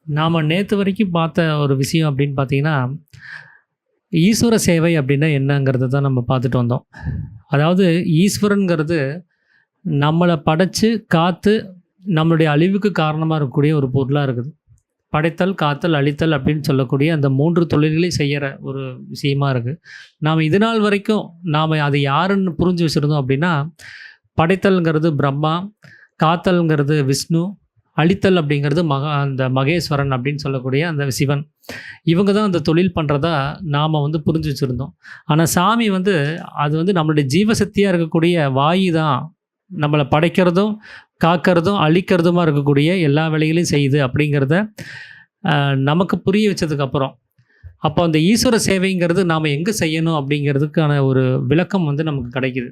நாம் நேற்று வரைக்கும் பார்த்த ஒரு விஷயம் அப்படின்னு பார்த்தீங்கன்னா, ஈஸ்வர சேவை அப்படின்னா என்னங்கிறத தான் நம்ம பார்த்துட்டு வந்தோம். அதாவது ஈஸ்வரன்கிறது நம்மள படைச்சு, காத்து நம்மளுடைய அழிவுக்கு காரணமா இருக்கக்கூடிய ஒரு பொருளா இருக்குது. படைத்தல், காத்தல், அழித்தல் அப்படின்னு சொல்லக்கூடிய அந்த 3 தொழில்களையும் செய்யற ஒரு விஷயமா இருக்கு. நாம இதுநாள் வரைக்கும் அது யாருன்னு புரிஞ்சு வச்சிருந்தோம் அப்படின்னா, படைத்தல்ங்கிறது பிரம்மா, காத்தல்ங்கிறது விஷ்ணு, அழித்தல் அப்படிங்கிறது அந்த மகேஸ்வரன் அப்படின்னு சொல்லக்கூடிய அந்த சிவன். இவங்க தான் அந்த தொழில் பண்ணுறதா நாம் புரிஞ்சு வச்சுருந்தோம். ஆனால் சாமி அது நம்மளுடைய ஜீவசக்தியாக இருக்கக்கூடிய வாயு தான் நம்மளை படைக்கிறதும் காக்கிறதும் அழிக்கிறதுமா இருக்கக்கூடிய எல்லா வேலைகளையும் செய்யுது அப்படிங்கிறத நமக்கு புரிய வச்சதுக்கப்புறம், அப்போ அந்த ஈஸ்வர சேவைங்கிறது நாம் எங்கே செய்யணும் அப்படிங்கிறதுக்கான ஒரு விளக்கம் நமக்கு கிடைக்குது.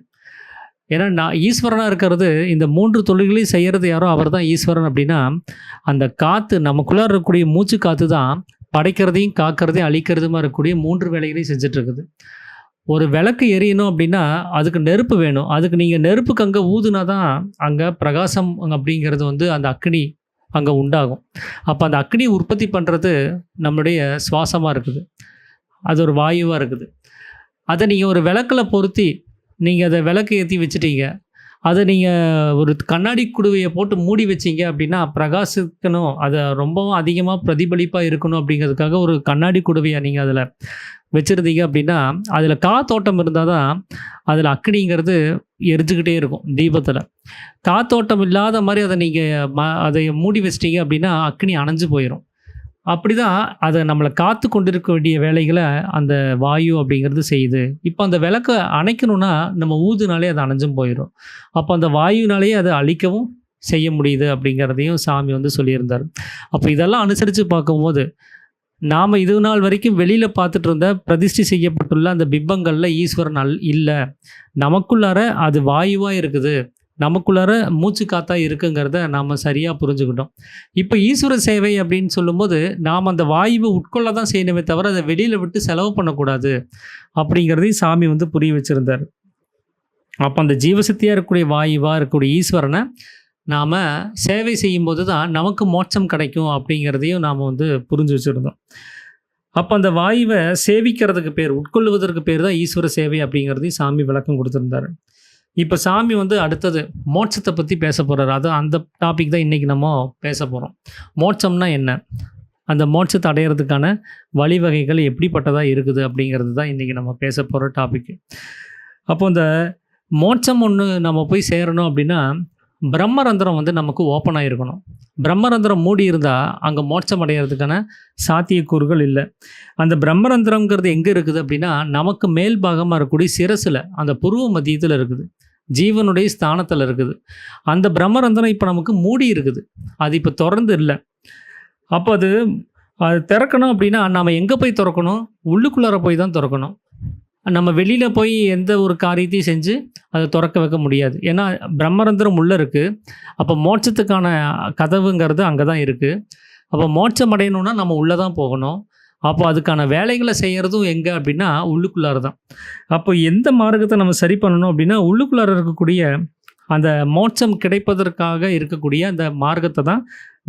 ஏன்னா நான் ஈஸ்வரனாக இருக்கிறது இந்த 3 தொழில்களையும் செய்கிறது யாரோ அவர் தான் ஈஸ்வரன். அப்படின்னா அந்த காற்று நமக்குள்ளே இருக்கக்கூடிய மூச்சு காற்று தான் படைக்கிறதையும் காக்கிறதையும் அழிக்கிறதுமா இருக்கக்கூடிய 3 வேலைகளையும் செஞ்சிட்ருக்குது. ஒரு விளக்கு எரியணும் அப்படின்னா அதுக்கு நெருப்பு வேணும். அதுக்கு நீங்கள் நெருப்புக்கு அங்கே ஊதுனா தான் அங்கே பிரகாசம் அப்படிங்கிறது அந்த அக்னி அங்கே உண்டாகும். அப்போ அந்த அக்னி உற்பத்தி பண்ணுறது நம்மளுடைய சுவாசமாக இருக்குது. அது ஒரு வாயுவாக இருக்குது. அதை நீங்கள் ஒரு விளக்கில் பொருத்தி நீங்கள் அதை விளக்கு ஏற்றி வச்சுட்டீங்க. அதை நீங்கள் ஒரு கண்ணாடி குடுவையை போட்டு மூடி வச்சிங்க அப்படின்னா பிரகாசிக்கணும், அதை ரொம்பவும் அதிகமாக பிரதிபலிப்பாக இருக்கணும் அப்படிங்கிறதுக்காக ஒரு கண்ணாடி குடுவையை நீங்கள் அதில் வச்சுருந்தீங்க அப்படின்னா அதில் காத்தோட்டம் இருந்தால் தான் அதில் அக்னிங்கிறது எரிஞ்சுக்கிட்டே இருக்கும். தீபத்தில் காத்தோட்டம் இல்லாத மாதிரி அதை நீங்கள் அதை மூடி வச்சிட்டீங்க அப்படின்னா அக்னி அணைஞ்சு போயிடும். அப்படி தான் அதை நம்மளை காத்து கொண்டிருக்க வேண்டிய வேலைகளை அந்த வாயு அப்படிங்கிறது செய்யுது. இப்போ அந்த விளக்கை அணைக்கணும்னா நம்ம ஊதுனாலே அது அணைஞ்சும் போயிடும். அப்போ அந்த வாயுனாலேயே அதை அழிக்கவும் செய்ய முடியுது அப்படிங்கிறதையும் சாமி சொல்லியிருந்தார். அப்போ இதெல்லாம் அனுசரித்து பார்க்கும்போது நாம் இது நாள் வரைக்கும் வெளியில் பார்த்துட்டு இருந்த பிரதிஷ்டை செய்யப்பட்டுள்ள அந்த பிம்பங்களில் ஈஸ்வரன் இல்லை, நமக்குள்ளார அது வாயுவாக இருக்குது, நமக்குள்ளார மூச்சு காத்தா இருக்குங்கிறத நாம் சரியாக புரிஞ்சுக்கிட்டோம். இப்போ ஈஸ்வர சேவை அப்படின்னு சொல்லும்போது நாம் அந்த வாயுவை உட்கொள்ள தான் செய்யணுமே தவிர அதை வெளியில் விட்டு செலவு பண்ணக்கூடாது அப்படிங்கிறதையும் சாமி புரிய வச்சுருந்தார். அப்போ அந்த ஜீவசக்தியாக இருக்கக்கூடிய வாயுவாக இருக்கக்கூடிய ஈஸ்வரனை நாம் சேவை செய்யும்போது தான் நமக்கு மோட்சம் கிடைக்கும் அப்படிங்கிறதையும் நாம் புரிஞ்சு வச்சுருந்தோம். அப்போ அந்த வாயுவை சேவிக்கிறதுக்கு பேர், உட்கொள்ளுவதற்கு பேர் தான் ஈஸ்வர சேவை அப்படிங்கிறதையும் சாமி விளக்கம் கொடுத்துருந்தாரு. இப்போ சாமி அடுத்தது மோட்சத்தை பற்றி பேச போகிறார். அது அந்த டாபிக் தான் இன்றைக்கி நம்ம பேச போகிறோம். மோட்சம்னா என்ன, அந்த மோட்சத்தை அடையிறதுக்கான வழிவகைகள் எப்படிப்பட்டதாக இருக்குது அப்படிங்கிறது தான் இன்றைக்கி நம்ம பேச போகிற டாபிக். அப்போ இந்த மோட்சம் ஒன்று நம்ம போய் சேரணும் அப்படின்னா பிரம்மரந்திரம் நமக்கு ஓப்பன் ஆகிருக்கணும். பிரம்மரந்திரம் மூடி இருந்தால் அங்கே மோட்சம் அடைகிறதுக்கான சாத்தியக்கூறுகள் இல்லை. அந்த பிரம்மரந்திரங்கிறது எங்கே இருக்குது அப்படின்னா நமக்கு மேல் பாகமாக இருக்கக்கூடிய சிரசில் அந்த புருவ மத்தியத்தில் இருக்குது, ஜீவனுடைய ஸ்தானத்தில் இருக்குது. அந்த பிரம்மரந்திரம் இப்போ நமக்கு மூடி இருக்குது, அது இப்போ திறந்து இல்லை. அப்போ அது திறக்கணும் அப்படின்னா நாம் எங்கே போய் திறக்கணும், உள்ளுக்குள்ளார போய் தான் திறக்கணும். நம்ம வெளியில் போய் எந்த ஒரு காரியத்தையும் செஞ்சு அதை திறக்க வைக்க முடியாது. ஏன்னா பிரம்மரந்திரம் உள்ளே இருக்குது. அப்போ மோட்சத்துக்கான கதவுங்கிறது அங்கே தான் இருக்குது. அப்போ மோட்சம் அடையணுன்னா நம்ம உள்ளே தான் போகணும். அப்போ அதுக்கான வேலைகளை செய்கிறதும் எங்கே அப்படின்னா உள்ளுக்குள்ளார தான். அப்போ எந்த மார்க்கத்தை நம்ம சரி பண்ணணும் அப்படின்னா உள்ளுக்குள்ளார இருக்கக்கூடிய அந்த மோட்சம் கிடைப்பதற்காக இருக்கக்கூடிய அந்த மார்க்கத்தை தான்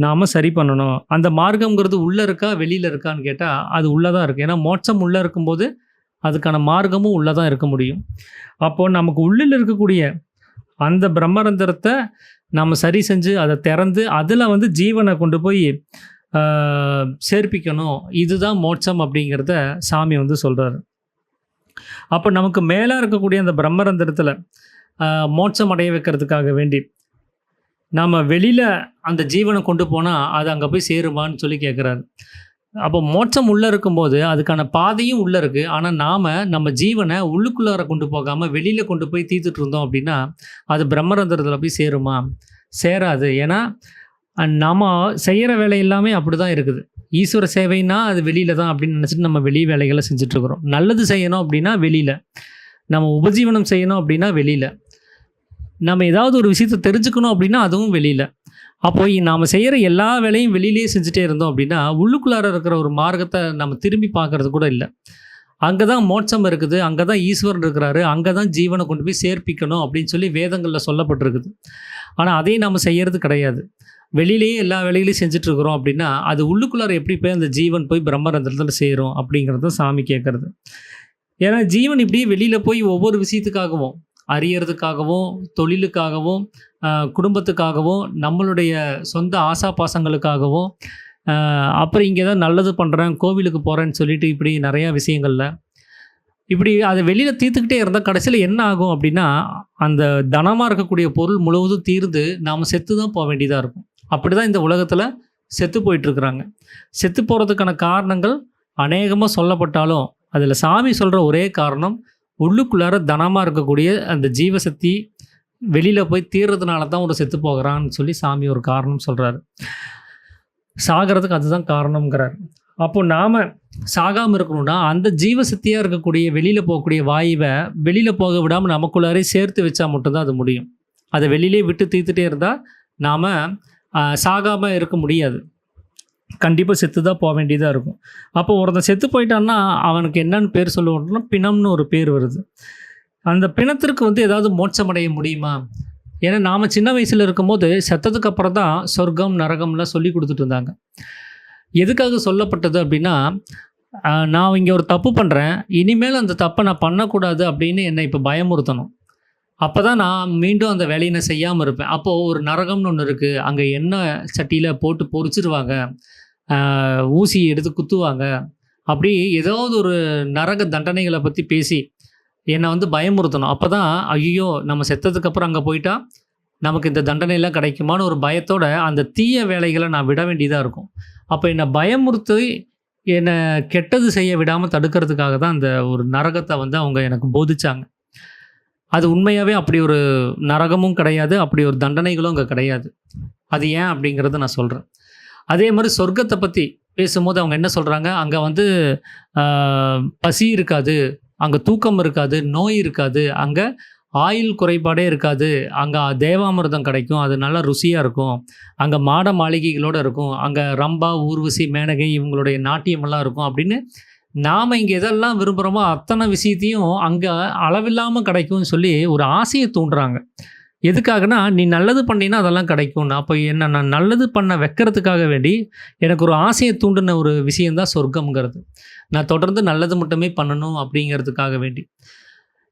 நாம் சரி பண்ணணும். அந்த மார்க்கங்கிறது உள்ளே இருக்கா வெளியில் இருக்கான்னு கேட்டால் அது உள்ளே தான் இருக்குது. ஏன்னா மோட்சம் உள்ளே இருக்கும்போது அதுக்கான மார்க்கமும் உள்ளே தான் இருக்க முடியும். அப்போது நமக்கு உள்ளில் இருக்கக்கூடிய அந்த பிரம்மரந்திரத்தை நம்ம சரி செஞ்சு அதை திறந்து அதில் ஜீவனை கொண்டு போய் சேர்ப்பிக்கணும். இதுதான் மோட்சம் அப்படிங்கிறத சாமி சொல்கிறாரு. அப்போ நமக்கு மேலே இருக்கக்கூடிய அந்த பிரம்மரந்திரத்தில் மோட்சம் அடைய வைக்கிறதுக்காக வேண்டி நாம் வெளியில் அந்த ஜீவனை கொண்டு போனால் அது அங்கே போய் சேருமான்னு சொல்லி கேட்குறாரு. அப்போ மோட்சம் உள்ளே இருக்கும்போது அதுக்கான பாதையும் உள்ளே இருக்குது. ஆனால் நாம் நம்ம ஜீவனை உள்ளுக்குள்ளார கொண்டு போகாமல் வெளியில் கொண்டு போய் தீர்த்துட்டு இருந்தோம் அப்படின்னா அது பிரம்மரந்திரத்தில் போய் சேருமா? சேராது. ஏன்னா நம்ம செய்கிற வேலை எல்லாமே அப்படி தான் இருக்குது. ஈஸ்வர சேவைன்னா அது வெளியில் தான் அப்படின்னு நினச்சிட்டு நம்ம வெளி வேலைகளை செஞ்சிட்ருக்குறோம். நல்லது செய்யணும் அப்படின்னா வெளியில், நம்ம உபஜீவனம் செய்யணும் அப்படின்னா வெளியில், நம்ம ஏதாவது ஒரு விஷயத்தை தெரிஞ்சுக்கணும் அப்படின்னா அதுவும் வெளியில். அப்போ நாம் செய்கிற எல்லா வேலையும் வெளியிலேயே செஞ்சுட்டே இருந்தோம் அப்படின்னா உள்ளுக்குள்ளார இருக்கிற ஒரு மார்க்கத்தை நம்ம திரும்பி பார்க்கறது கூட இல்லை. அங்கே தான் மோட்சம் இருக்குது, அங்கே தான் ஈஸ்வரன் இருக்கிறாரு, அங்கே தான் ஜீவனை கொண்டு போய் சேர்ப்பிக்கணும் அப்படின்னு சொல்லி வேதங்களில் சொல்லப்பட்டிருக்குது. ஆனால் அதையும் நம்ம செய்கிறது கிடையாது. வெளியிலேயே எல்லா வேலைகளையும் செஞ்சுட்ருக்குறோம் அப்படின்னா, அது உள்ளுக்குள்ளார எப்படி போய் அந்த ஜீவன் போய் பிரம்மரந்திரத்தில் சேரும் அப்படிங்கிறது தான் சாமி கேட்குறது. ஏன்னா ஜீவன் இப்படியே வெளியில் போய் ஒவ்வொரு விஷயத்துக்காகவும், அறியறதுக்காகவும், தொழிலுக்காகவும், குடும்பத்துக்காகவும், நம்மளுடைய சொந்த ஆசாபாசங்களுக்காகவும், அப்புறம் இங்கே தான் நல்லது பண்ணுறேன், கோவிலுக்கு போகிறேன்னு சொல்லிட்டு இப்படி நிறையா விஷயங்களில் இப்படி அதை வெளியில் தீர்த்துக்கிட்டே இருந்தால் கடைசியில் என்ன ஆகும் அப்படின்னா, அந்த தனமாக இருக்கக்கூடிய பொருள் முழுவதும் தீர்ந்து நாம் செத்து தான் போக வேண்டியதாக இருக்கும். அப்படி தான் இந்த உலகத்தில் செத்து போயிட்டுருக்குறாங்க. செத்து போகிறதுக்கான காரணங்கள் அநேகமாக சொல்லப்பட்டாலும், அதில் சாமி சொல்கிற ஒரே காரணம், உள்ளுக்குள்ளார தனமாக இருக்கக்கூடிய அந்த ஜீவசக்தி வெளியில் போய் தீர்றதுனால தான் ஒரு செத்து போகிறான்னு சொல்லி சாமி ஒரு காரணம் சொல்கிறாரு. சாகிறதுக்கு அதுதான் காரணம்ங்கிறார். அப்போது நாம் சாகாமல் இருக்கணும்னா, அந்த ஜீவசக்தியாக இருக்கக்கூடிய வெளியில் போகக்கூடிய வாயுவை வெளியில் போக விடாமல் நமக்குள்ளாரே சேர்த்து வச்சா மட்டும்தான் அது முடியும். அதை வெளியிலே விட்டு தீர்த்துட்டே இருந்தால் நாம் சாகாமல் இருக்க முடியாது. கண்டிப்பாக செத்து தான் போக வேண்டியதாக இருக்கும். அப்போ ஒருத்தன் செத்து போயிட்டான்னா அவனுக்கு என்னன்னு பேர் சொல்லுவோம்னா, பிணம்னு ஒரு பேர் வருது. அந்த பிணத்திற்கு ஏதாவது மோட்சம் அடைய முடியுமா? ஏன்னா நாம் சின்ன வயசில் இருக்கும்போது செத்ததுக்கு அப்புறம் தான் சொர்க்கம் நரகம்லாம் சொல்லி கொடுத்துட்டு இருந்தாங்க. எதுக்காக சொல்லப்பட்டது அப்படின்னா, நான் இங்கே ஒரு தப்பு பண்ணுறேன், இனிமேல் அந்த தப்பை நான் பண்ணக்கூடாது அப்படின்னு என்னை இப்போ பயமுறுத்தணும். அப்போ தான் நான் மீண்டும் அந்த வேலையை நான் செய்யாமல் இருப்பேன். அப்போது ஒரு நரகம்னு ஒன்று இருக்குது, அங்கே எண்ணெய் சட்டியில் போட்டு பொரிச்சிருவாங்க, ஊசி எடுத்து குத்துவாங்க, அப்படி ஏதாவது ஒரு நரக தண்டனைகளை பற்றி பேசி என்னை பயமுறுத்தணும். அப்போ தான் ஐயோ நம்ம செத்ததுக்கப்புறம் அங்கே போயிட்டா நமக்கு இந்த தண்டனையெல்லாம் கிடைக்குமான்னு ஒரு பயத்தோட அந்த தீய வேலைகளை நான் விட வேண்டியதாக இருக்கும். அப்போ என்னை பயமுறுத்தி என்னை கெட்டது செய்ய விடாமல் தடுக்கிறதுக்காக தான் அந்த ஒரு நரகத்தை அவங்க எனக்கு போதிச்சாங்க. அது உண்மையாகவே அப்படி ஒரு நரகமும் கிடையாது, அப்படி ஒரு தண்டனைகளும் அங்கே கிடையாது. அது ஏன் அப்படிங்கிறத நான் சொல்கிறேன். அதே மாதிரி சொர்க்கத்தை பற்றி பேசும்போது அவங்க என்ன சொல்கிறாங்க, அங்கே பசி இருக்காது, அங்கே தூக்கம் இருக்காது, நோய் இருக்காது, அங்கே ஆயில் குறைபாடே இருக்காது, அங்கே தேவாமிர்தம் கிடைக்கும், அது நல்லா ருசியாக இருக்கும், அங்கே மாட மாளிகைகளோடு இருக்கும், அங்கே ரம்பா, ஊர்வசி, மேனகை இவங்களுடைய நாட்டியமெல்லாம் இருக்கும் அப்படின்னு நாம் இங்கே எதெல்லாம் விரும்புகிறோமோ அத்தனை விஷயத்தையும் அங்கே அளவில்லாமல் கிடைக்கும்னு சொல்லி ஒரு ஆசையை தூண்டுறாங்க. எதுக்காகனா, நீ நல்லது பண்ணினா அதெல்லாம் கிடைக்கும்னு. அப்போ என்ன நான் நல்லது பண்ண வைக்கிறதுக்காக வேண்டி எனக்கு ஒரு ஆசையை தூண்டின ஒரு விஷயந்தான் சொர்க்கம்ங்கிறது. நான் தொடர்ந்து நல்லது மட்டுமே பண்ணணும் அப்படிங்கிறதுக்காக வேண்டி.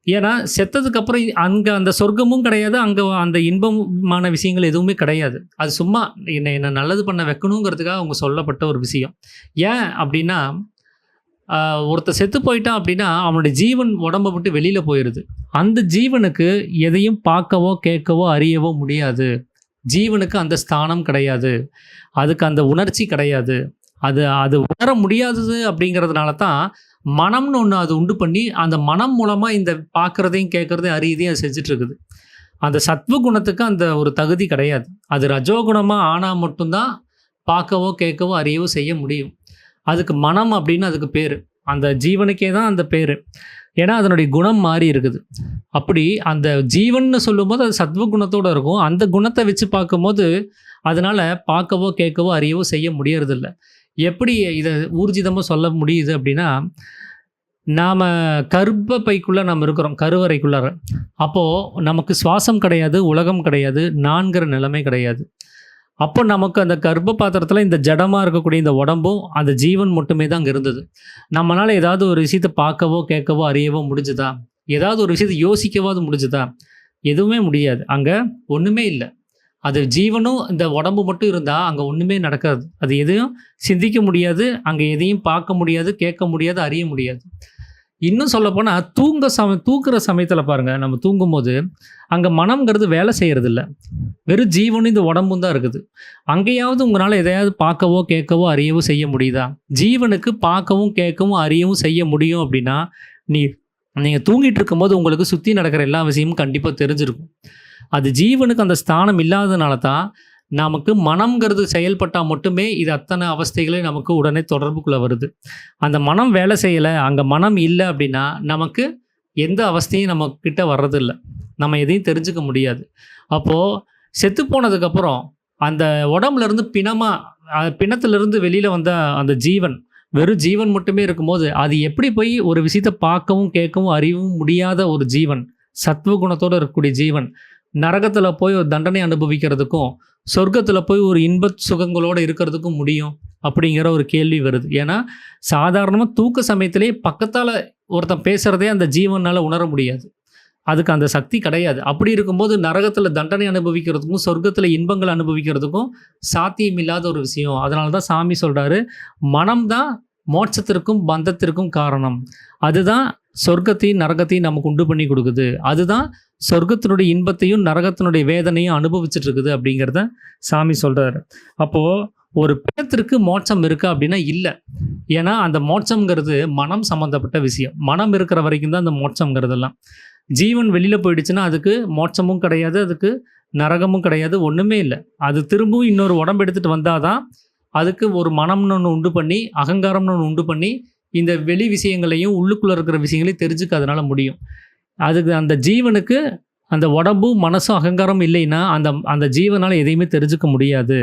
ஏன்னா செத்ததுக்கப்புறம் அங்கே அந்த சொர்க்கமும் கிடையாது, அங்கே அந்த இன்பமான விஷயங்கள் எதுவுமே கிடையாது. அது சும்மா என்னை நல்லது பண்ண வைக்கணுங்கிறதுக்காக அவங்க சொல்லப்பட்ட ஒரு விஷயம். ஏன் அப்படின்னா, ஒருத்தர் செத்து போயிட்டான் அப்படின்னா அவனுடைய ஜீவன் உடம்பை விட்டு வெளியில் போயிடுது. அந்த ஜீவனுக்கு எதையும் பார்க்கவோ கேட்கவோ அறியவோ முடியாது. ஜீவனுக்கு அந்த ஸ்தானம் கிடையாது, அதுக்கு அந்த உணர்ச்சி கிடையாது. அது உணர முடியாதது அப்படிங்கிறதுனால தான் மனம்னு ஒன்று அது உண்டு பண்ணி அந்த மனம் மூலமாக இந்த பார்க்குறதையும் கேட்குறதையும் அறியதையும் அது செஞ்சிட்ருக்குது. அந்த சத்வ குணத்துக்கு அந்த ஒரு தகுதி கிடையாது. அது ரஜோகுணமாக ஆனால் மட்டும்தான் பார்க்கவோ கேட்கவோ அறியவோ செய்ய முடியும். அதுக்கு மனம் அப்படின்னு அதுக்கு பேர். அந்த ஜீவனுக்கே தான் அந்த பேர். ஏன்னா அதனுடைய குணம் மாறி இருக்குது. அப்படி அந்த ஜீவன்னு சொல்லும்போது அது சத்வ குணத்தோடு இருக்கும். அந்த குணத்தை வச்சு பார்க்கும்போது அதனால் பார்க்கவோ கேட்கவோ அறியவோ செய்ய முடியறதில்ல. எப்படி இதை ஊர்ஜிதமாக சொல்ல முடியுது அப்படின்னா, நாம் கர்ப்பப்பைக்குள்ளே நம்ம இருக்கிறோம், கருவறைக்குள்ளார. அப்போது நமக்கு சுவாசம் கிடையாது, உலகம் கிடையாது, நான்கிற நிலைமை கிடையாது. அப்போ நமக்கு அந்த கர்ப்ப பாத்திரத்தில் இந்த ஜடமாக இருக்கக்கூடிய இந்த உடம்பும் அந்த ஜீவன் மட்டுமே தான் அங்கே இருந்தது. நம்மளால் ஏதாவது ஒரு விஷயத்தை பார்க்கவோ கேட்கவோ அறியவோ முடிஞ்சுதா? ஏதாவது ஒரு விஷயத்தை யோசிக்கவாது முடிஞ்சுதா? எதுவுமே முடியாது. அங்கே ஒன்றுமே இல்லை. அது ஜீவனும் இந்த உடம்பு மட்டும் இருந்தால் அங்கே ஒன்றுமே நடக்காது. அது எதையும் சிந்திக்க முடியாது, அங்கே எதையும் பார்க்க முடியாது, கேட்க முடியாது, அறிய முடியாது. இன்னும் சொல்லப்போனால் தூக்குற சமயத்தில் பாருங்கள், நம்ம தூங்கும்போது அங்கே மனம்ங்கிறது வேலை செய்கிறதில்ல, வெறும் ஜீவனும் இந்த உடம்பும் தான் இருக்குது. அங்கேயாவது உங்களால் எதையாவது பார்க்கவோ கேட்கவோ அறியவோ செய்ய முடியுதா? ஜீவனுக்கு பார்க்கவும் கேட்கவும் அறியவும் செய்ய முடியும் அப்படின்னா, நீங்கள் தூங்கிட்டு இருக்கும்போது உங்களுக்கு சுற்றி நடக்கிற எல்லா விஷயமும் கண்டிப்பாக தெரிஞ்சிருக்கும். அது ஜீவனுக்கு அந்த ஸ்தானம் இல்லாதனால தான் நமக்கு மனம்ங்கிறது செயல்பட்டால் மட்டுமே இது அத்தனை அவஸ்தைகளே நமக்கு உடனே தொடர்புக்குள்ளே வருது. அந்த மனம் வேலை செய்யலை, அங்கே மனம் இல்லை அப்படின்னா நமக்கு எந்த அவஸ்தையும் நம்மக்கிட்ட வர்றதில்லை, நம்ம எதையும் தெரிஞ்சுக்க முடியாது. அப்போது செத்து போனதுக்கப்புறம் அந்த உடம்புலேருந்து பிணத்திலிருந்து வெளியில் வந்த அந்த ஜீவன் வெறும் ஜீவன் மட்டுமே இருக்கும்போது அது எப்படி போய் ஒரு விஷயத்தை பார்க்கவும் கேட்கவும் அறியவும் முடியாத ஒரு ஜீவன் சத்வகுணத்தோடு இருக்கக்கூடிய ஜீவன் நரகத்தில் போய் ஒரு தண்டனை அனுபவிக்கிறதுக்கும் சொர்க்கத்தில் போய் ஒரு இன்ப சுகங்களோடு இருக்கிறதுக்கும் முடியும் அப்படிங்கிற ஒரு கேள்வி வருது. ஏன்னா சாதாரணமாக தூக்க சமயத்திலே பக்கத்தால் ஒருத்தன் பேசுகிறதே அந்த ஜீவனால் உணர முடியாது. அதுக்கு அந்த சக்தி கிடையாது. அப்படி இருக்கும்போது நரகத்தில் தண்டனை அனுபவிக்கிறதுக்கும் சொர்க்கத்தில் இன்பங்கள் அனுபவிக்கிறதுக்கும் சாத்தியம் இல்லாத ஒரு விஷயம். அதனால தான் சாமி சொல்கிறாரு, மனம்தான் மோட்சத்திற்கும் பந்தத்திற்கும் காரணம். அதுதான் சொர்க்கத்தையும் நரகத்தையும் நமக்கு உண்டு பண்ணி கொடுக்குது. அதுதான் சொர்க்கத்தினுடைய இன்பத்தையும் நரகத்தினுடைய வேதனையும் அனுபவிச்சுட்டு இருக்குது அப்படிங்கிறத சாமி சொல்கிறாரு. அப்போது ஒரு பிணத்திற்கு மோட்சம் இருக்கா அப்படின்னா இல்லை. ஏன்னா அந்த மோட்சங்கிறது மனம் சம்மந்தப்பட்ட விஷயம். மனம் இருக்கிற வரைக்கும் தான் அந்த மோட்சங்கிறதெல்லாம். ஜீவன் வெளியில் போயிடுச்சுன்னா அதுக்கு மோட்சமும் கிடையாது, அதுக்கு நரகமும் கிடையாது, ஒன்றுமே இல்லை. அது திரும்பவும் இன்னொரு உடம்பு எடுத்துகிட்டு வந்தால் தான் அதுக்கு ஒரு மனம்னு ஒன்று உண்டு பண்ணி, அகங்காரம்னு ஒன்று உண்டு பண்ணி, இந்த வெளி விஷயங்களையும் உள்ளுக்குள்ளே இருக்கிற விஷயங்களையும் தெரிஞ்சுக்க அதனால் முடியும். அதுக்கு அந்த ஜீவனுக்கு அந்த உடம்பும் மனசும் அகங்காரம் இல்லைன்னா அந்த ஜீவனால் எதையுமே தெரிஞ்சுக்க முடியாது.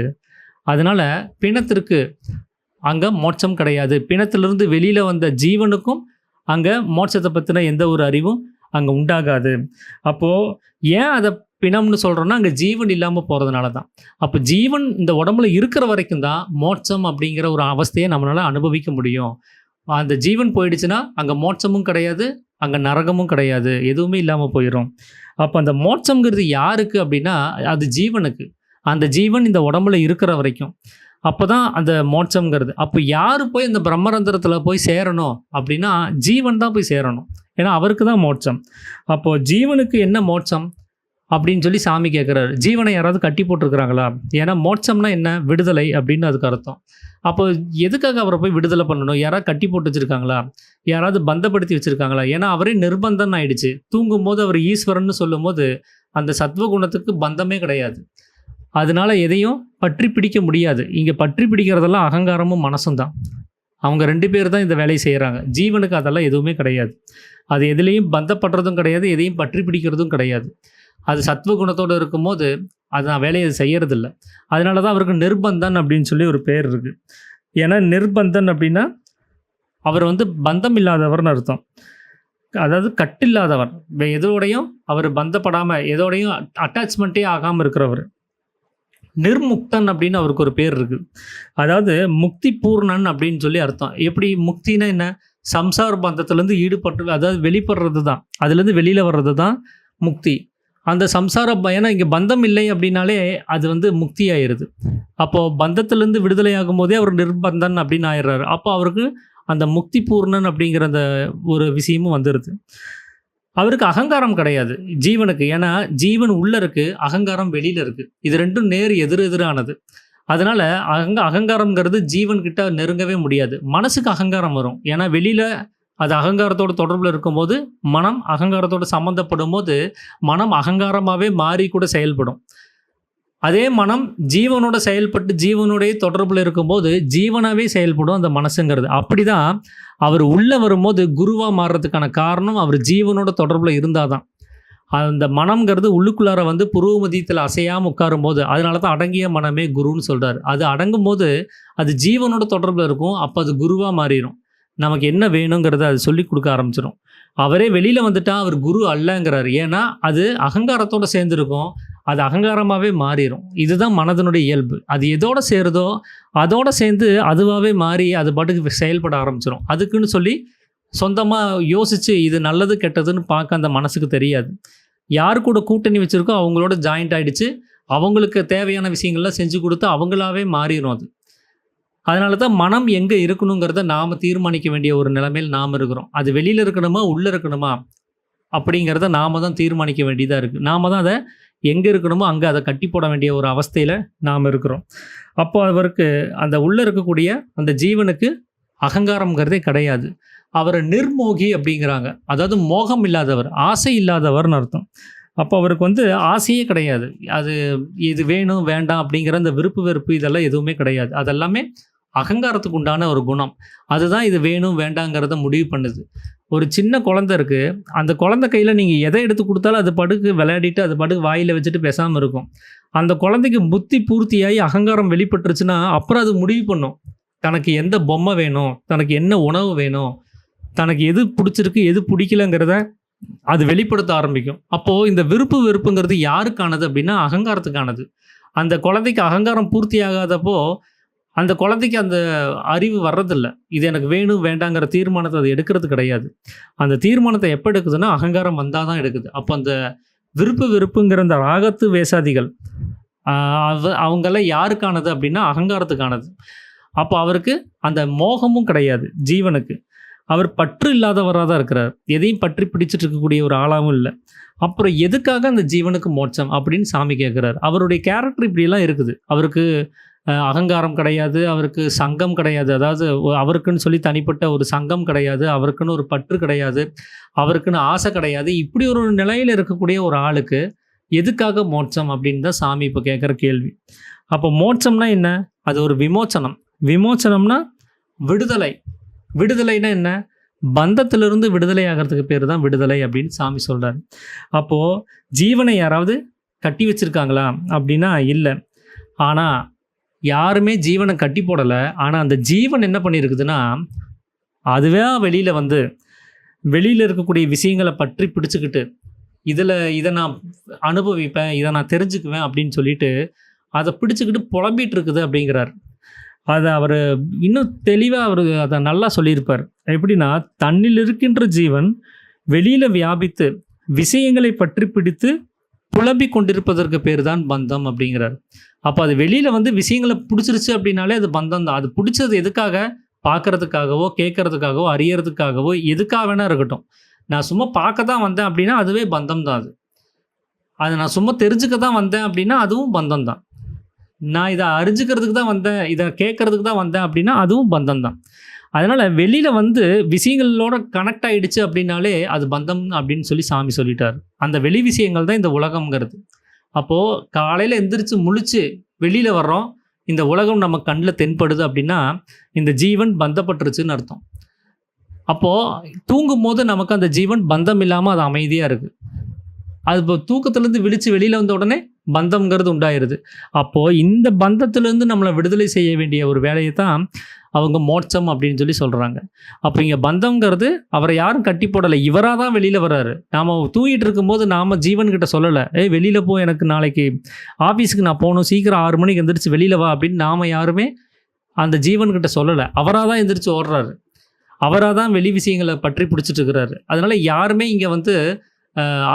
அதனால் பிணத்திற்கு அங்கே மோட்சம் கிடையாது. பிணத்திலிருந்து வெளியில் வந்த ஜீவனுக்கும் அங்கே மோட்சத்தை பற்றின எந்த ஒரு அறிவும் அங்கே உண்டாகாது. அப்போது ஏன் அதை பிணம்னு சொல்கிறோன்னா அங்கே ஜீவன் இல்லாமல் போகிறதுனால தான். அப்போ ஜீவன் இந்த உடம்புல இருக்கிற வரைக்கும் தான் மோட்சம் அப்படிங்கிற ஒரு அவஸ்தையை நம்மளால் அனுபவிக்க முடியும். அந்த ஜீவன் போயிடுச்சுன்னா அங்கே மோட்சமும் கிடையாது, அங்கே நரகமும் கிடையாது, எதுவுமே இல்லாமல் போயிடும். அப்போ அந்த மோட்சங்கிறது யாருக்கு அப்படின்னா அது ஜீவனுக்கு. அந்த ஜீவன் இந்த உடம்புல இருக்கிற வரைக்கும் அப்போ தான் அந்த மோட்சங்கிறது. அப்போ யார் போய் அந்த பிரம்மரந்திரத்தில் போய் சேரணும் அப்படின்னா ஜீவன் தான் போய் சேரணும். ஏன்னா அவருக்கு தான் மோட்சம். அப்போது ஜீவனுக்கு என்ன மோட்சம் அப்படின்னு சொல்லி சாமி கேட்குறாரு. ஜீவனை யாராவது கட்டி போட்டிருக்கிறாங்களா? ஏன்னா மோட்சம்னா என்ன? விடுதலை அப்படின்னு அதுக்கு அர்த்தம். அப்போ எதுக்காக அவரை போய் விடுதலை பண்ணணும்? யாராவது கட்டி போட்டு வச்சுருக்காங்களா? யாராவது பந்தப்படுத்தி வச்சுருக்காங்களா? ஏன்னா அவரே நிர்பந்தம் ஆயிடுச்சு. தூங்கும்போது அவர் ஈஸ்வரன் சொல்லும் போது அந்த சத்வகுணத்துக்கு பந்தமே கிடையாது. அதனால எதையும் பற்றி பிடிக்க முடியாது. இங்கே பற்றி பிடிக்கிறதெல்லாம் அகங்காரமும் மனசும் தான். அவங்க 2 பேர் தான் இந்த வேலையை செய்கிறாங்க. ஜீவனுக்கு அதெல்லாம் எதுவுமே கிடையாது. அது எதுலேயும் பந்தப்படுறதும் கிடையாது, எதையும் பற்றி பிடிக்கிறதும் கிடையாது. அது சத்வகுணத்தோடு இருக்கும்போது அது நான் வேலையை செய்யறதில்ல. அதனால தான் அவருக்கு நிர்பந்தன் அப்படின்னு சொல்லி ஒரு பேர் இருக்குது. ஏன்னா நிர்பந்தன் அப்படின்னா அவர் பந்தம் இல்லாதவர்னு அர்த்தம். அதாவது கட்டில்லாதவர், எதோடையும் அவர் பந்தப்படாமல் எதோடையும் அட்டாச்மெண்ட்டே ஆகாமல் இருக்கிறவர். நிர்முக்தன் அப்படின்னு அவருக்கு ஒரு பேர் இருக்குது. அதாவது முக்தி பூர்ணன் அப்படின்னு சொல்லி அர்த்தம். எப்படி முக்தினா என்ன? சம்சார பந்தத்துலேருந்து ஈடுபட்டு, அதாவது வெளிப்படுறது தான், அதுலேருந்து வெளியில் வர்றது தான் முக்தி. அந்த சம்சார ஏன்னா இங்கே பந்தம் இல்லை அப்படின்னாலே அது முக்தி ஆயிடுது. அப்போது பந்தத்துலேருந்து விடுதலை ஆகும் போதே அவர் நிர்பந்தன் அப்படின்னு ஆயிடுறாரு. அப்போ அவருக்கு அந்த முக்தி பூர்ணன் அப்படிங்கிற அந்த ஒரு விஷயமும் வந்துடுது. அவருக்கு அகங்காரம் கிடையாது ஜீவனுக்கு. ஏன்னா ஜீவன் உள்ளே இருக்குது, அகங்காரம் வெளியில் இருக்குது. இது ரெண்டும் நேர் எதிரானது. அதனால் அகங்காரங்கிறது ஜீவன்கிட்ட நெருங்கவே முடியாது. மனசுக்கு அகங்காரம் வரும். ஏன்னா வெளியில் அது அகங்காரத்தோட தொடர்பில் இருக்கும்போது, மனம் அகங்காரத்தோடு சம்மந்தப்படும் போது மனம் அகங்காரமாகவே மாறி கூட செயல்படும். அதே மனம் ஜீவனோட செயல்பட்டு ஜீவனுடைய தொடர்பில் இருக்கும்போது ஜீவனாகவே செயல்படும் அந்த மனசுங்கிறது. அப்படி தான் அவர் உள்ளே வரும்போது குருவாக மாறுறதுக்கான காரணம் அவர் ஜீவனோட தொடர்பில் இருந்தால் தான். அந்த மனம்ங்கிறது உள்ளுக்குள்ளார புருவ மத்தியத்தில் அசையாமல் உட்காரும் போது, அதனால தான் அடங்கிய மனமே குருன்னு சொல்கிறார். அது அடங்கும் போது அது ஜீவனோட தொடர்பில் இருக்கும். அப்போ அது குருவாக மாறிடும். நமக்கு என்ன வேணுங்கிறத அது சொல்லி கொடுக்க ஆரம்பிச்சிடும். அவரே வெளியில் வந்துட்டால் அவர் குரு அல்லங்கிறார். ஏன்னா அது அகங்காரத்தோடு சேர்ந்துருக்கும், அது அகங்காரமாகவே மாறிடும். இதுதான் மனதனுடைய இயல்பு. அது எதோட சேருதோ அதோடு சேர்ந்து அதுவாகவே மாறி அது பாட்டுக்கு செயல்பட ஆரம்பிச்சிடும். அதுக்குன்னு சொல்லி சொந்தமாக யோசித்து இது நல்லது கெட்டதுன்னு பார்க்க அந்த மனசுக்கு தெரியாது. யார் கூட கூட்டணி வச்சுருக்கோ அவங்களோட ஜாயிண்ட் ஆகிடுச்சு. அவங்களுக்கு தேவையான விஷயங்கள்லாம் செஞ்சு கொடுத்து அவங்களாவே மாறிடும் அது. அதனால தான் மனம் எங்கே இருக்கணுங்கிறத நாம் தீர்மானிக்க வேண்டிய ஒரு நிலைமையில் நாம் இருக்கிறோம். அது வெளியில் இருக்கணுமா உள்ளே இருக்கணுமா அப்படிங்கிறத நாம் தான் தீர்மானிக்க வேண்டியதாக இருக்குது. நாம் தான் அதை எங்கே இருக்கணுமோ அங்கே அதை கட்டி போட வேண்டிய ஒரு அவஸ்தையில் நாம் இருக்கிறோம். அப்போ அவருக்கு அந்த உள்ளே இருக்கக்கூடிய அந்த ஜீவனுக்கு அகங்காரங்கிறதே கிடையாது. அவரை நிர்மோகி அப்படிங்கிறாங்க. அதாவது மோகம் இல்லாதவர், ஆசை இல்லாதவர்னு அர்த்தம். அப்போ அவருக்கு ஆசையே கிடையாது. அது இது வேணும் வேண்டாம் அப்படிங்கிற அந்த விருப்பு வெறுப்பு இதெல்லாம் எதுவுமே கிடையாது. அதெல்லாமே அகங்காரத்துக்கு உண்டான ஒரு குணம். அதுதான் இது வேணும் வேண்டாங்கிறத முடிவு பண்ணுது. ஒரு சின்ன குழந்தை இருக்குது, அந்த குழந்தை கையில் நீங்கள் எதை எடுத்து கொடுத்தாலும் அது பாட்டுக்கு விளையாடிட்டு அது பாட்டுக்கு வாயில் வச்சுட்டு பேசாமல் இருக்கும். அந்த குழந்தைக்கு புத்தி பூர்த்தியாகி அகங்காரம் வெளிப்பட்டுருச்சுன்னா அப்புறம் அது முடிவு பண்ணும் தனக்கு எந்த பொம்மை வேணும், தனக்கு என்ன உணவு வேணும், தனக்கு எது பிடிச்சிருக்கு எது பிடிக்கலங்கிறத அது வெளிப்படுத்த ஆரம்பிக்கும். அப்போது இந்த விருப்பு வெறுப்புங்கிறது யாருக்கானது அப்படின்னா அகங்காரத்துக்கானது. அந்த குழந்தைக்கு அகங்காரம் பூர்த்தி ஆகாதப்போ அந்த குழந்தைக்கு அந்த அறிவு வர்றதில்ல. இது எனக்கு வேணும் வேண்டாங்கிற தீர்மானத்தை அது எடுக்கிறது கிடையாது. அந்த தீர்மானத்தை எப்போ எடுக்குதுன்னா அகங்காரம் வந்தால் தான் எடுக்குது. அப்போ அந்த விருப்பு வெறுப்புங்கிற அந்த ராகத்து வேசாதிகள் அவங்கெல்லாம் யாருக்கானது அப்படின்னா அகங்காரத்துக்கானது. அப்போ அவருக்கு அந்த மோகமும் கிடையாது ஜீவனுக்கு. அவர் பற்று இல்லாதவராக தான் இருக்கிறார். எதையும் பற்றி பிடிச்சிட்டு இருக்கக்கூடிய ஒரு ஆளாகவும் இல்லை. அப்புறம் எதுக்காக அந்த ஜீவனுக்கு மோட்சம் அப்படின்னு சாமி கேட்குறாரு. அவருடைய கேரக்டர் இப்படியெல்லாம் இருக்குது. அவருக்கு அகங்காரம் கிடையாது, அவருக்கு சங்கம் கிடையாது. அதாவது அவருக்குன்னு சொல்லி தனிப்பட்ட ஒரு சங்கம் கிடையாது, அவருக்குன்னு ஒரு பற்று கிடையாது, அவருக்குன்னு ஆசை கிடையாது. இப்படி ஒரு நிலையில் இருக்கக்கூடிய ஒரு ஆளுக்கு எதுக்காக மோட்சம் அப்படின்னு தான் சாமி இப்போ கேட்குற கேள்வி. அப்போ மோட்சம்னா என்ன? அது ஒரு விமோச்சனம். விமோச்சனம்னா விடுதலை. விடுதலைனா என்ன? பந்தத்திலிருந்து விடுதலை ஆகிறதுக்கு பேர் தான் விடுதலை அப்படின்னு சாமி சொல்கிறார். அப்போது ஜீவனை யாராவது கட்டி வச்சுருக்காங்களா அப்படின்னா இல்லை. ஆனால் யாருமே ஜீவனை கட்டி போடலை. ஆனால் அந்த ஜீவன் என்ன பண்ணியிருக்குதுன்னா அதுவே வெளியில் வந்து வெளியில் இருக்கக்கூடிய விஷயங்களை பற்றி பிடிச்சிக்கிட்டு இதை நான் அனுபவிப்பேன், இதை நான் தெரிஞ்சுக்குவேன் அப்படின்னு சொல்லிட்டு அதை பிடிச்சிக்கிட்டு புலம்பிகிட்டு இருக்குது அப்படிங்கிறார். அதை அவர் இன்னும் தெளிவாக அவர் அதை நல்லா சொல்லியிருப்பார். எப்படின்னா தன்னில் இருக்கின்ற ஜீவன் வெளியில் வியாபித்து விஷயங்களை பற்றி பிடித்து புலம்பி கொண்டிருப்பதற்கு பேர் தான் பந்தம் அப்படிங்கிறார். அப்போ அது வெளியில் வந்து விஷயங்களை பிடிச்சிருச்சு அப்படின்னாலே அது பந்தம் தான். அது பிடிச்சது எதுக்காக? பார்க்குறதுக்காகவோ கேட்குறதுக்காகவோ அறியறதுக்காகவோ எதுக்காக வேணா இருக்கட்டும். நான் சும்மா பார்க்க தான் வந்தேன் அப்படின்னா அதுவே பந்தம் தான். அது நான் சும்மா தெரிஞ்சுக்க தான் வந்தேன் அப்படின்னா அதுவும் பந்தம் தான். நான் இதை அறிஞ்சிக்கிறதுக்கு தான் வந்தேன், இதை கேட்குறதுக்கு தான் வந்தேன் அப்படின்னா அதுவும் பந்தம் தான். அதனால் வெளியில் வந்து விஷயங்களோட கனெக்ட் ஆகிடுச்சு அப்படின்னாலே அது பந்தம் அப்படின்னு சொல்லி சாமி சொல்லிட்டார். அந்த வெளி விஷயங்கள் தான் இந்த உலகம்ங்கிறது. அப்போது காலையில் எந்திரிச்சு முழிச்சு வெளியில் வர்றோம், இந்த உலகம் நம்ம கண்ணில் தென்படுது அப்படின்னா இந்த ஜீவன் பந்தப்பட்டுருச்சுன்னு அர்த்தம். அப்போது தூங்கும் போது நமக்கு அந்த ஜீவன் பந்தம் இல்லாமல் அது அமைதியாக இருக்குது. அது இப்போ தூக்கத்துலேருந்து விழித்து வெளியில் வந்த உடனே பந்தம்ங்கிறது உண்டாயிருது. அப்போது இந்த பந்தத்திலேருந்து நம்மளை விடுதலை செய்ய வேண்டிய ஒரு வேலையை தான் அவங்க மோட்சம் அப்படின்னு சொல்லி சொல்கிறாங்க. அப்போ இங்கே பந்தம்ங்கிறது அவரை யாரும் கட்டி போடலை, இவராக தான் வெளியில் வர்றாரு. நாம் தூங்கிட்டு இருக்கும்போது நாம் ஜீவன்கிட்ட சொல்லலை, வெளியில் போ, எனக்கு நாளைக்கு ஆஃபீஸுக்கு நான் போகணும், சீக்கிரம் 6 மணிக்கு எந்திரிச்சு வெளியில் வா அப்படின்னு நாம் யாருமே அந்த ஜீவன்கிட்ட சொல்லலை. அவராக தான் எந்திரிச்சு ஓடுறாரு, அவராக தான் வெளி விஷயங்களை பற்றி பிடிச்சிட்டு இருக்கிறாரு. அதனால் யாருமே இங்கே வந்து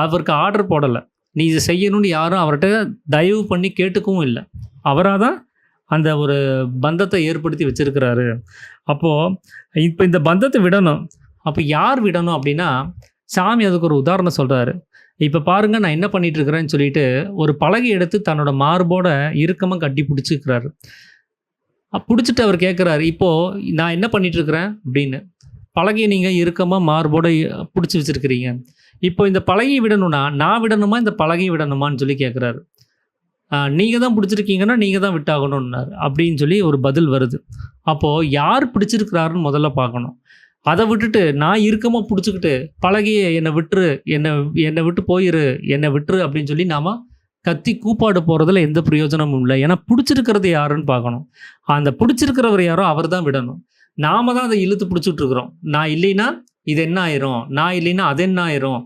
அவருக்கு ஆர்டர் போடலை, நீ இதை செய்யணும்னு யாரும் அவர்கிட்ட தயவு பண்ணி கேட்டுக்கவும் இல்லை. அவராக தான் அந்த ஒரு பந்தத்தை ஏற்படுத்தி வச்சிருக்கிறாரு. அப்போது இப்போ இந்த பந்தத்தை விடணும். அப்போ யார் விடணும் அப்படின்னா சாமி அதுக்கு ஒரு உதாரணம் சொல்கிறாரு. இப்போ பாருங்கள், நான் என்ன பண்ணிகிட்டு இருக்கிறேன்னு சொல்லிட்டு ஒரு பலகை எடுத்து தன்னோட மார்போட இறுக்கமாக கட்டி பிடிச்சிக்கிறாரு. பிடிச்சிட்டு அவர் கேட்குறாரு, இப்போது நான் என்ன பண்ணிகிட்ருக்கிறேன் அப்படின்னு. பலகையை நீங்கள் இறுக்கமாக மார்போட பிடிச்சி வச்சுருக்கிறீங்க. இப்போ இந்த பலகையை விடணும்னா நான் விடணுமா, இந்த பலகையை விடணுமான்னு சொல்லி கேட்குறாரு. நீங்கள் தான் பிடிச்சிருக்கீங்கன்னா நீங்கள் தான் விட்டாகணும்னாரு அப்படின்னு சொல்லி ஒரு பதில் வருது. அப்போது யார் பிடிச்சிருக்கிறாருன்னு முதல்ல பார்க்கணும். அதை விட்டுட்டு நான் இறுக்கமாக பிடிச்சிக்கிட்டு பலகையை என்னை விட்டுரு, என்னை விட்டு போயிரு, என்னை விட்டுரு அப்படின்னு சொல்லி நாம் கத்தி கூப்பாடு போகிறதுல எந்த பிரயோஜனமும் இல்லை. ஏன்னா பிடிச்சிருக்கிறது யாருன்னு பார்க்கணும். அந்த பிடிச்சிருக்கிறவர் யாரோ அவர் தான் விடணும். நாம் தான் அதை இழுத்து பிடிச்சிட்ருக்குறோம். நான் இல்லைன்னா இது என்ன ஆயிரும், நான் இல்லைன்னா அது என்ன ஆயிரும்,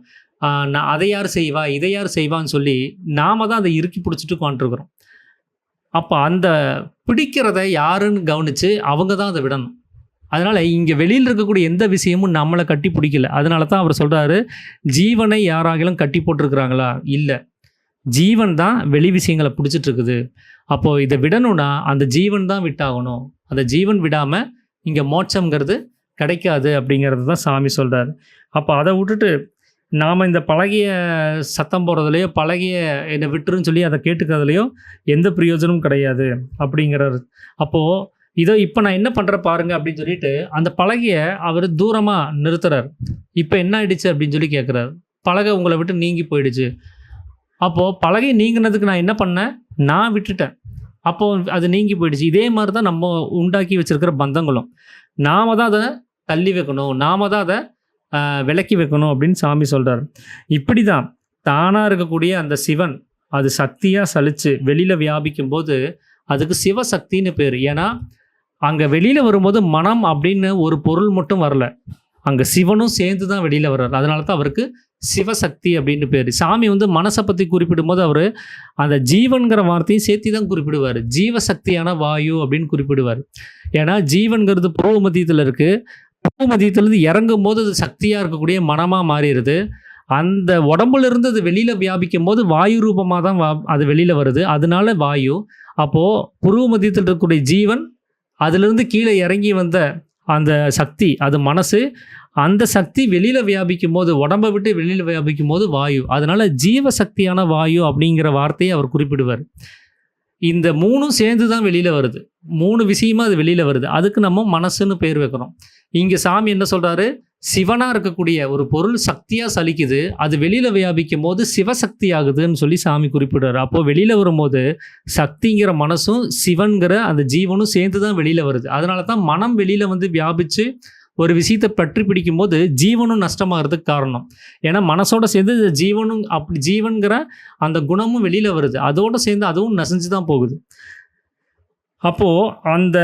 நான் அதை யார் செய்வா, இதை யார் செய்வான்னு சொல்லி நாம் தான் அதை இறுக்கி பிடிச்சிட்டு உட்காந்துருக்குறோம். அப்போ அந்த பிடிக்கிறத யாருன்னு கவனித்து அவங்க தான் அதை விடணும். அதனால் இங்கே வெளியில் இருக்கக்கூடிய எந்த விஷயமும் நம்மளை கட்டி பிடிக்கல. அதனால தான் அவர் சொல்கிறாரு, ஜீவனை யாராகிலும் கட்டி போட்டிருக்கிறாங்களா? இல்லை, ஜீவன் தான் வெளி விஷயங்களை பிடிச்சிட்ருக்குது. அப்போது இதை விடணும்னா அந்த ஜீவன் தான் விட்டாகணும். அந்த ஜீவன் விடாமல் இங்கே மோட்சங்கிறது கிடைக்காது அப்படிங்கிறது தான் சாமி சொல்கிறார். அப்போ அதை விட்டுட்டு நாம் இந்த பழகிய சத்தம் போடுறதுலையோ பழகிய என்னை விட்டுருன்னு சொல்லி அதை கேட்டுக்கிறதுலையோ எந்த பிரயோஜனமும் கிடையாது அப்படிங்கிறார். அப்போது இதோ இப்போ நான் என்ன பண்ணுற பாருங்கள் அப்படின்னு சொல்லிட்டு அந்த பலகைய அவர் தூரமாக நிறுத்துறார். இப்போ என்ன ஆயிடுச்சு அப்படின்னு சொல்லி கேட்குறாரு. பலகை உங்களை விட்டு நீங்கி போயிடுச்சு. அப்போது பலகை நீங்கினதுக்கு நான் என்ன பண்ணேன், நான் விட்டுட்டேன். அப்போது அது நீங்கி போயிடுச்சு. இதே மாதிரி தான் நம்ம உண்டாக்கி வச்சுருக்கிற பந்தங்களும் நாம் தான் அதை தள்ளி வைக்கணும், நாம் தான் அதை விலக்கி வைக்கணும் அப்படின்னு சாமி சொல்கிறார். இப்படி தான் தானாக இருக்கக்கூடிய அந்த சிவன் அது சக்தியாக சலித்து வெளியில் வியாபிக்கும் போது அதுக்கு சிவசக்தின்னு பேர். ஏன்னா அங்கே வெளியில் வரும்போது மனம் அப்படின்னு ஒரு பொருள் மட்டும் வரல, அங்கே சிவனும் சேர்ந்து தான் வெளியில் வர்றார். அதனால தான் அவருக்கு சிவசக்தி அப்படின்னு பேர். சாமி வந்து மனசை பற்றி குறிப்பிடும்போது அவர் அந்த ஜீவன்கிற வார்த்தையும் சேர்த்து தான் குறிப்பிடுவார். ஜீவசக்தியான வாயு அப்படின்னு குறிப்பிடுவார். ஏன்னா ஜீவன்கிறது பூர்வ மத்தியத்தில் இருக்குது. பூர்வ மத்தியத்திலேருந்து இறங்கும் போது அது சக்தியாக இருக்கக்கூடிய மனமாக மாறிடுது. அந்த உடம்புல இருந்து அது வெளியில் வியாபிக்கும் போது வாயு ரூபமாக தான் அது வெளியில் வருது. அதனால வாயு. அப்போது பூர்வ மத்தியத்தில் இருக்கக்கூடிய ஜீவன், அதிலிருந்து கீழே இறங்கி வந்த அந்த சக்தி, அது மனசு. அந்த சக்தி வெளியில் வியாபிக்கும் போது, உடம்பை விட்டு வெளியில் வியாபிக்கும் போது வாயு. அதனால ஜீவசக்தியான வாயு அப்படிங்கிற வார்த்தையை அவர் குறிப்பிடுவார். இந்த 3ம் சேர்ந்து தான் வெளியில் வருது. 3 விஷயமா அது வெளியில் வருது. அதுக்கு நம்ம மனசுன்னு பேர் வைக்கிறோம். இங்கே சாமி என்ன சொல்கிறாரு? சிவனாக இருக்கக்கூடிய ஒரு பொருள் சக்தியாக சலிக்குது, அது வெளியில் வியாபிக்கும் போது சிவசக்தி ஆகுதுன்னு சொல்லி சாமி குறிப்பிடுறாரு. அப்போது வெளியில் வரும்போது சக்திங்கிற மனசும் சிவன்கிற அந்த ஜீவனும் சேர்ந்து தான் வெளியில் வருது. அதனால தான் மனம் வெளியில் வந்து வியாபித்து ஒரு விஷயத்தை பற்றி பிடிக்கும் போது ஜீவனும் நஷ்டமாகிறதுக்கு காரணம். ஏன்னா மனசோட சேர்ந்து ஜீவனும் அப்படி ஜீவன்கிற அந்த குணமும் வெளியில் வருது. அதோடு சேர்ந்து அதுவும் நசிஞ்சு தான் போகுது. அப்போது அந்த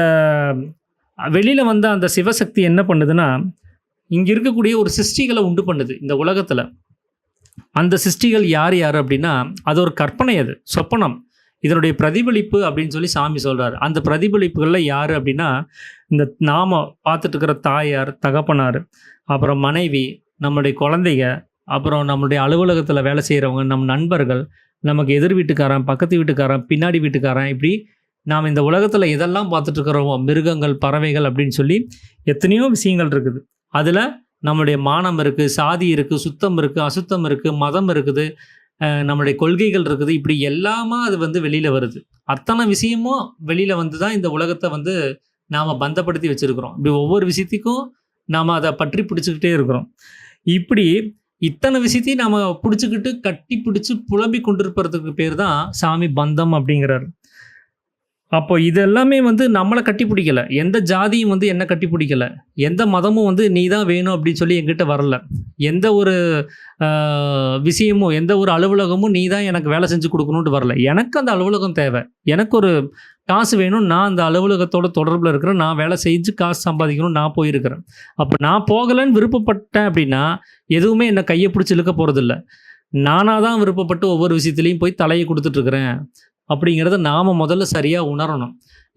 வெளியில் வந்த அந்த சிவசக்தி என்ன பண்ணுதுன்னா, இங்கே இருக்கக்கூடிய ஒரு சிருஷ்டிகளை உண்டு பண்ணுது இந்த உலகத்தில். அந்த சிருஷ்டிகள் யார் யார் அப்படின்னா, அது ஒரு கற்பனை, அது சொப்பனம். இதனுடைய பிரதிபலிப்பு அப்படின்னு சொல்லி சாமி சொல்கிறார். அந்த பிரதிபலிப்புகளில் யார் அப்படின்னா, இந்த நாம் பார்த்துட்டு இருக்கிற தாயார், தகப்பனார், அப்புறம் மனைவி, நம்மளுடைய குழந்தைங்க, அப்புறம் நம்மளுடைய அலுவலகத்தில் வேலை செய்கிறவங்க, நம் நண்பர்கள், நமக்கு எதிர் வீட்டுக்காரன், பக்கத்து வீட்டுக்காரன், பின்னாடி வீட்டுக்காரன், இப்படி நாம் இந்த உலகத்தில் எதெல்லாம் பார்த்துட்ருக்கிறோமோ, மிருகங்கள், பறவைகள் அப்படின்னு சொல்லி எத்தனையோ விஷயங்கள் இருக்குது. அதில் நம்மளுடைய மானம் இருக்குது, சாதி இருக்குது, சுத்தம் இருக்குது, அசுத்தம் இருக்குது, மதம் இருக்குது, நம்மளுடைய கொள்கைகள் இருக்குது. இப்படி எல்லாமா அது வந்து வெளியில் வருது. அத்தனை விஷயமும் வெளியில் வந்து தான் இந்த உலகத்தை வந்து நாம் பந்தப்படுத்தி வச்சுருக்கிறோம். இப்படி ஒவ்வொரு விஷயத்துக்கும் நாம் அதை பற்றி பிடிச்சிக்கிட்டே இருக்கிறோம். இப்படி இத்தனை விஷயத்தையும் நாம் பிடிச்சிக்கிட்டு கட்டி பிடிச்சி புலம்பி கொண்டிருப்பதுக்கு பேர் தான் சாமி பந்தம் அப்படிங்கிறார். அப்போ இது எல்லாமே வந்து நம்மளை கட்டி பிடிக்கலை. எந்த ஜாதியும் வந்து என்ன கட்டி பிடிக்கலை. எந்த மதமும் வந்து நீ தான் வேணும் அப்படின்னு சொல்லி என்கிட்ட வரல. எந்த ஒரு விஷயமும், எந்த ஒரு அலுவலகமும் நீ தான் எனக்கு வேலை செஞ்சு கொடுக்கணுன்ட்டு வரல. எனக்கு அந்த அலுவலகம் தேவை, எனக்கு ஒரு காசு வேணும், நான் அந்த அலுவலகத்தோட தொடர்பில் இருக்கிறேன், நான் வேலை செஞ்சு காசு சம்பாதிக்கணும், நான் போயிருக்கிறேன். அப்போ நான் போகலைன்னு விருப்பப்பட்டேன் அப்படின்னா எதுவுமே என்னை கையை பிடிச்சி இழுக்க போகிறதில்ல. நானாக தான் விருப்பப்பட்டு ஒவ்வொரு விஷயத்துலையும் போய் தலையை கொடுத்துட்ருக்குறேன் அப்படிங்கிறத நாம் முதல்ல சரியாக உணரணும்.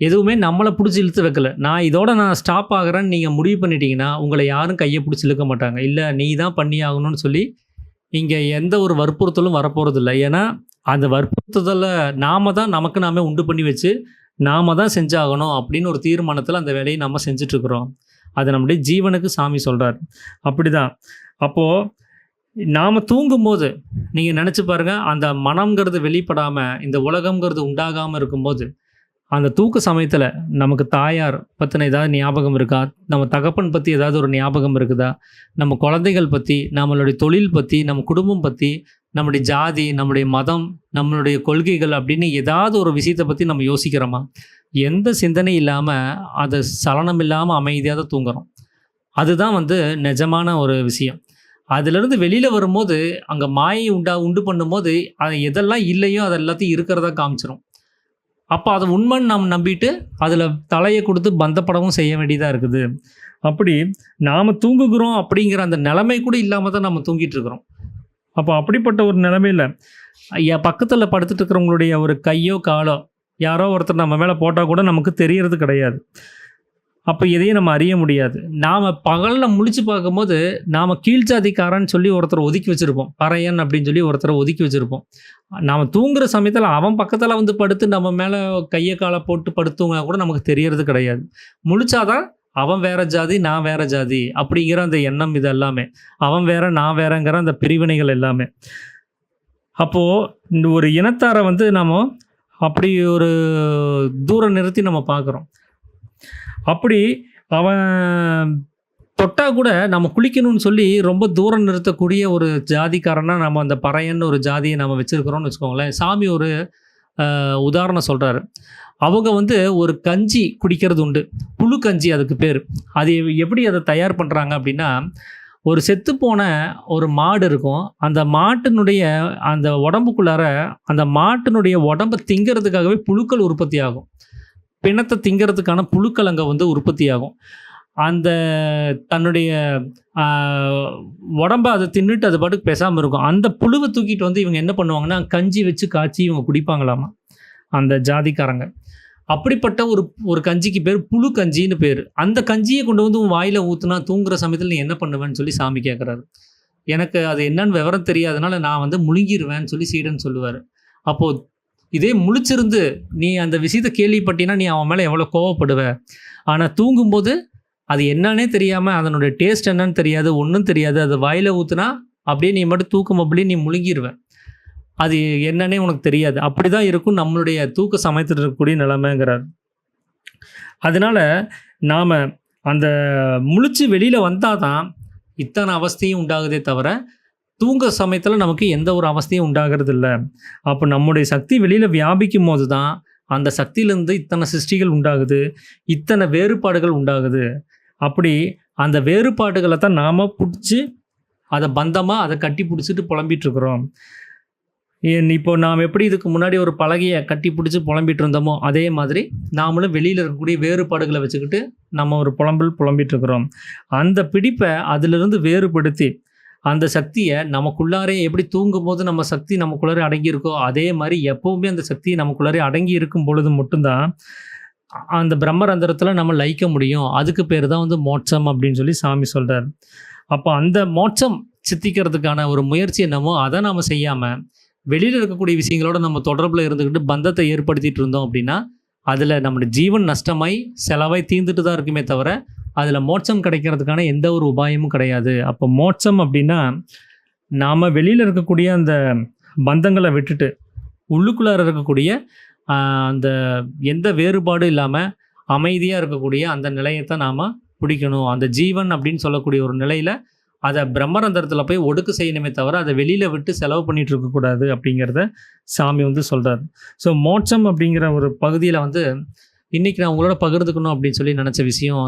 எதுவுமே நம்மளை பிடிச்சி இழுத்து வைக்கல. நான் ஸ்டாப் ஆகிறேன்னு நீங்கள் முடிவு பண்ணிட்டீங்கன்னா உங்களை யாரும் கையை பிடிச்சி இழுக்க மாட்டாங்க. இல்லை நீ தான் பண்ணி ஆகணும்னு சொல்லி இங்கே எந்த ஒரு வற்புறுத்தலும் வரப்போகிறதில்ல. ஏன்னா அந்த வற்புறுத்துதலை நாம் தான் நமக்கு நாமே உண்டு பண்ணி வச்சு நாம் தான் செஞ்சாகணும் அப்படின்னு ஒரு தீர்மானத்தில் அந்த வேலையை நம்ம செஞ்சிட்ருக்குறோம். அது நம்முடைய ஜீவனுக்கு சாமி சொல்கிறார். அப்படி தான். அப்போது நாம் தூங்கும்போது நீங்கள் நினச்சி பாருங்கள், அந்த மனம்ங்கிறது வெளிப்படாமல் இந்த உலகங்கிறது உண்டாகாமல் இருக்கும்போது அந்த தூக்க சமயத்தில் நமக்கு தாயார் பற்றின ஏதாவது ஞாபகம் இருக்கா? நம்ம தகப்பன் பற்றி ஏதாவது ஒரு ஞாபகம் இருக்குதா? நம்ம குழந்தைகள் பற்றி, நம்மளுடைய தொழில் பற்றி, நம்ம குடும்பம் பற்றி, நம்முடைய ஜாதி, நம்முடைய மதம், நம்மளுடைய கொள்கைகள் அப்படின்னு ஏதாவது ஒரு விஷயத்தை பற்றி நம்ம யோசிக்கிறோமா? எந்த சிந்தனை இல்லாமல் அதை சலனம் இல்லாமல் அமைதியாக தான் தூங்குறோம். அதுதான் வந்து நிஜமான ஒரு விஷயம். அதிலிருந்து வெளியில் வரும்போது அங்கே மாயை உண்டு பண்ணும்போது அது எதெல்லாம் இல்லையோ அது எல்லாத்தையும் இருக்கிறதா காமிச்சிரும். அப்போ அதை உண்மைன்னு நாம் நம்பிட்டு அதில் தலையை கொடுத்து பந்தப்படவும் செய்ய வேண்டியதாக இருக்குது. அப்படி நாம் தூங்குகிறோம் அப்படிங்கிற அந்த நிலைமை கூட இல்லாமல் தான் நம்ம தூங்கிட்டு இருக்கிறோம். அப்போ அப்படிப்பட்ட ஒரு நிலைமையில் என் பக்கத்தில் படுத்துட்டு இருக்கிறவங்களுடைய ஒரு கையோ காலோ யாரோ ஒருத்தர் நம்ம மேலே போட்டால் கூட நமக்கு தெரியறது கிடையாது. அப்போ எதையும் நம்ம அறிய முடியாது. நாம் பகலில் முழிச்சு பார்க்கும்போது நாம் கீழ்ஜாதிக்காரன்னு சொல்லி ஒருத்தரை ஒதுக்கி வச்சுருப்போம். பறையன் அப்படின்னு சொல்லி ஒருத்தரை ஒதுக்கி வச்சுருப்போம். நாம் தூங்குகிற சமயத்தில் அவன் பக்கத்தில் வந்து படுத்து நம்ம மேலே கையை காலை போட்டு படுத்துவங்க கூட நமக்கு தெரியறது கிடையாது. முழிச்சாதான் அவன் வேற ஜாதி, நான் வேற ஜாதி அப்படிங்கிற அந்த எண்ணம், இது எல்லாமே அவன் வேற நான் வேறங்கிற அந்த பிரிவினைகள் எல்லாமே. அப்போது இந்த ஒரு இனத்தாரை வந்து நம்ம அப்படி ஒரு தூரம் நிறுத்தி நம்ம பார்க்குறோம். அப்படி அவன் தொட்டால் கூட நம்ம குளிக்கணும்னு சொல்லி ரொம்ப தூரம் நிறுத்தக்கூடிய ஒரு ஜாதிக்காரனாக நம்ம அந்த பறையன்னு ஒரு ஜாதியை நம்ம வச்சுருக்கிறோம்னு வச்சுக்கோங்களேன். சாமி ஒரு உதாரணம் சொல்கிறாரு. அவங்க வந்து ஒரு கஞ்சி குடிக்கிறது உண்டு, புழு கஞ்சி அதுக்கு பேர். அது எப்படி அதை தயார் பண்ணுறாங்க அப்படின்னா, ஒரு செத்துப்போன ஒரு மாடு இருக்கும். அந்த மாட்டினுடைய அந்த உடம்புக்குள்ளார அந்த மாட்டினுடைய உடம்பை திங்கிறதுக்காகவே புழுக்கள் உற்பத்தி ஆகும். பிணத்தை திங்கிறதுக்கான புழுக்கள் அங்கே வந்து உற்பத்தி ஆகும். அந்த தன்னுடைய ஆ, உடம்ப அது தின்னுட்டு அது பாட்டுக்கு பேசாம இருக்கும். அந்த புழுவ தூக்கிட்டு வந்து இவங்க என்ன பண்ணுவாங்கன்னா, கஞ்சி வச்சு காய்ச்சி இவங்க குடிப்பாங்களாமா, அந்த ஜாதிக்காரங்க. அப்படிப்பட்ட ஒரு ஒரு கஞ்சிக்கு பேரு புழு கஞ்சின்னு பேரு. அந்த கஞ்சிய கொண்டு வந்து உன் வாயில ஊத்துனா, தூங்குற சமயத்துல நீ என்ன பண்ணுவேன்னு சொல்லி சாமி கேட்கறாரு. எனக்கு அது என்னன்னு விவரம் தெரியாதனால நான் வந்து முழுங்கிருவேன்னு சொல்லி சீடன் சொல்லுவாரு. அப்போ இதே முழிச்சிருந்து நீ அந்த விஷயத்த கேள்விப்பட்டீன்னா, நீ அவன் மேல எவ்வளோ கோவப்படுவ? ஆனா தூங்கும்போது அது என்னன்னே தெரியாம, அதனுடைய டேஸ்ட் என்னன்னு தெரியாது, ஒண்ணும் தெரியாது. அத வாயில ஊத்துனா, அப்படியே நீ பாட்டுக்கு தூக்கம் அப்படியே நீ முழுங்கிருவ. அது என்னன்னே உனக்கு தெரியாது. அப்படிதான் இருக்கும் நம்மளுடைய தூக்க சமயத்துல இருக்கக்கூடிய நிலைமைங்கிறார். அதனால நாம அந்த முழிச்சு வெளியில வந்தா தான், இத்தன அவஸ்தையும் உண்டாகுதே தவிர, தூங்குற சமயத்துல நமக்கு எந்த ஒரு அவஸ்தையும் உண்டாகுறதில்ல. அப்ப நம்முடைய சக்தி வெளியில வியாபிக்கும்போது தான், அந்த சக்தியிலிருந்து இத்தன சிருஷ்டிகள் உண்டாகுது. இத்தன வேறுபாடுகள் உண்டாகுது. அப்படி அந்த வேறுபாடுகள தான் நாம புடிச்சு, அத பந்தமா அத கட்டி புடிச்சுட்டு புலம்பிட்டு இருக்கிறோம். இப்போ நாம் எப்படி இதுக்கு முன்னாடி ஒரு பலகைய கட்டி புடிச்சு புலம்பிட்டு இருந்தோமோ, அதே மாதிரி நாமளும் வெளியில இருக்கக்கூடிய வேறுபாடுகள வச்சுக்கிட்டு, நம்ம ஒரு புலம்பல் புலம்பிட்டு இருக்கிறோம். அந்த பிடிப்ப அதிலிருந்து வேறுபடுத்தி, அந்த சக்திய நமக்குள்ளாரே எப்படி தூங்கும்போது நம்ம சக்தி நமக்குள்ளாரே அடங்கியிருக்கோ, அதே மாரி எப்பவுமே அந்த சக்தி நமக்குள்ளாரே அடங்கி இருக்கும் பொழுது மட்டும் தான், அந்த பிரம்மரந்திரத்தில நம்ம லயிக்க முடியும். அதுக்கு பேரு தான் வந்து மோட்சம் அப்படின்னு சொல்லி சாமி சொல்றார். அப்போ அந்த மோட்சம் சித்திக்கிறதுக்கான ஒரு முயற்சி என்னமோ, அத நாம செய்யாம, வெளியில இருக்கக்கூடிய விஷயங்களோட நம்ம தொடர்புல இருந்துக்கிட்டு பந்தத்தை ஏற்படுத்திட்டு இருந்தோம் அப்படின்னா, அதில நம்முடைய ஜீவன் நஷ்டமாய், செலவாய் தீர்ந்துட்டு தான் இருக்குமே தவிர, அதில மோட்சம் கிடைக்கிறதுக்கான எந்த ஒரு உபாயமும் கிடையாது. அப்போ மோட்சம் அப்படின்னா, நாம வெளியில இருக்கக்கூடிய அந்த பந்தங்கள விட்டுட்டு, உள்ளுக்குள்ளார இருக்கக்கூடிய அந்த எந்த வேறுபாடும் இல்லாம, அமைதியா இருக்கக்கூடிய அந்த நிலையத்த நாம பிடிக்கணும். அந்த ஜீவன் அப்படின்னு சொல்லக்கூடிய ஒரு நிலையில, அத பிரம்மரந்திரத்தில போய் ஒடுக்கு செய்யணுமே தவிர, அத வெளியில விட்டு செலவு பண்ணிட்டு இருக்கக்கூடாது அப்படிங்கிறத சாமி வந்து சொல்றாரு. ஸோ மோட்சம் அப்படிங்கிற ஒரு பகுதியில வந்து, இன்னைக்கு நான் உங்களோட பகிர்ந்துக்கணும் அப்படின்னு சொல்லி நெனச்ச விஷயம்